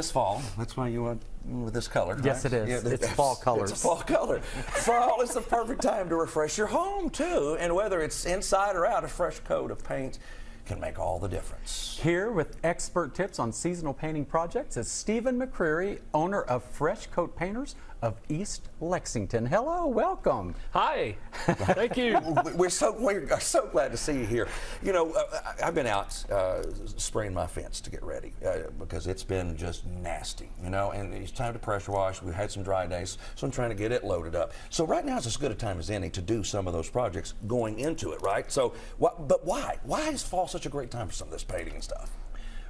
This fall, that's why you went with this color. Yes, right? it is. Yeah, It's fall colors. It's a fall color. Fall is the perfect time to refresh your home too, and whether it's inside or out, a fresh coat of paint can make all the difference. Here with expert tips on seasonal painting projects is Stephen McCreary, owner of Fresh Coat Painters of East Lexington. Hello, welcome. Hi, thank you. We're so glad to see you here. You know, I've been out spraying my fence to get ready because it's been just nasty, you know, and it's time to pressure wash. We've had some dry days, so I'm trying to get it loaded up. So right now is as good a time as any to do some of those projects going into it, right? So, but why? Why is fall such a great time for some of this painting and stuff?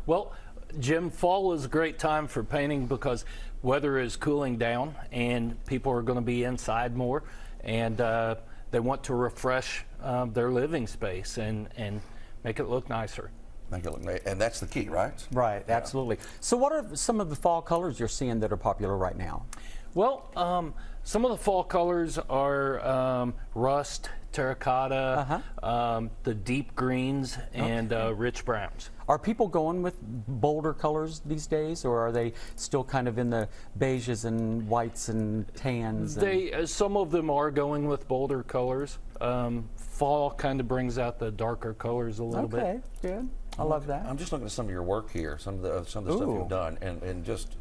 Well, Jim, fall is a great time for painting because weather is cooling down and people are going to be inside more, and they want to refresh their living space and make it look nicer. Make it look, and that's the key, right? Right, Yeah. absolutely. So what are some of the fall colors you're seeing that are popular right now? Well, some of the fall colors are rust, terracotta, the deep greens, and rich browns. Are people going with bolder colors these days, or are they still kind of in the beiges and whites and tans? Some of them are going with bolder colors. Fall kind of brings out the darker colors a little bit. Okay, good. I love that. I'm just looking at some of your work here, some of the stuff you've done, and just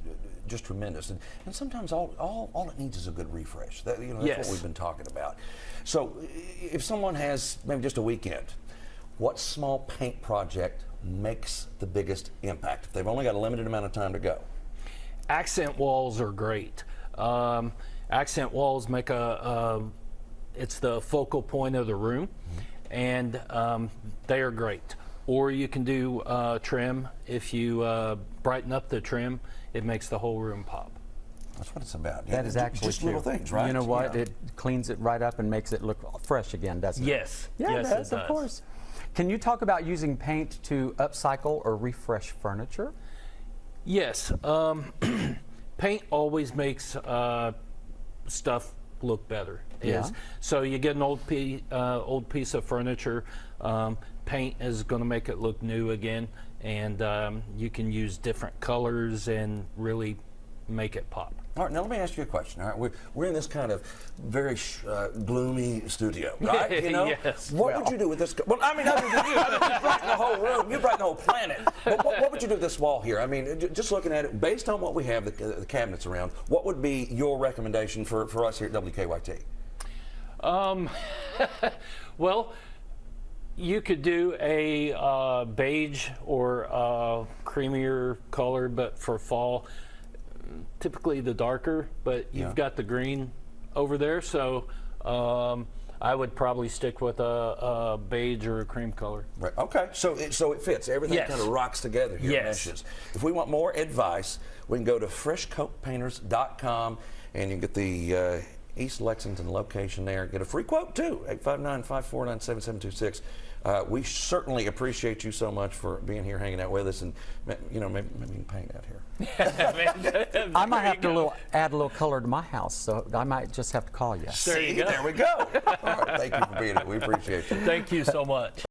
tremendous. And sometimes all it needs is a good refresh. That, you know, that's Yes. what we've been talking about. So if someone has maybe just a weekend, what small paint project makes the biggest impact if they've only got a limited amount of time to go? Accent walls are great. Accent walls make it's the focal point of the room, and they are great. Or you can do trim. If you brighten up the trim, it makes the whole room pop. That's what it's about. That is actually just true. little things, right? You know what? Yeah. It cleans it right up and makes it look fresh again, doesn't it? Yes. Yeah, yes, it does, of course. Can you talk about using paint to upcycle or refresh furniture? Yes. Paint always makes stuff look better. Yeah. So you get an old piece of furniture, paint is going to make it look new again, and you can use different colors and really make it pop. All right, now let me ask you a question. All right, we're in this kind of very gloomy studio, right? You know, Yes. What would you do with this? Well, I mean, other than you, I mean, you brighten the whole room, you brighten the whole planet. But what would you do with this wall here? I mean, just looking at it, based on what we have, the cabinets around, what would be your recommendation for us here at WKYT? Well, you could do a beige or a creamier color, but for fall, typically the darker, but you've got the green over there, so I would probably stick with a beige or a cream color. Right. Okay. So it fits. Everything Yes. kind of rocks together here. Yes. Meshes. If we want more advice, we can go to freshcoatpainters.com and you can get the East Lexington location there. Get a free quote too. 859-549-7726. We certainly appreciate you so much for being here, hanging out with us, and you know, maybe you can paint out here. I might have to add a little color to my house, so I might just have to call you. There you go. There we go. All right, thank you for being here. We appreciate you. Thank you so much.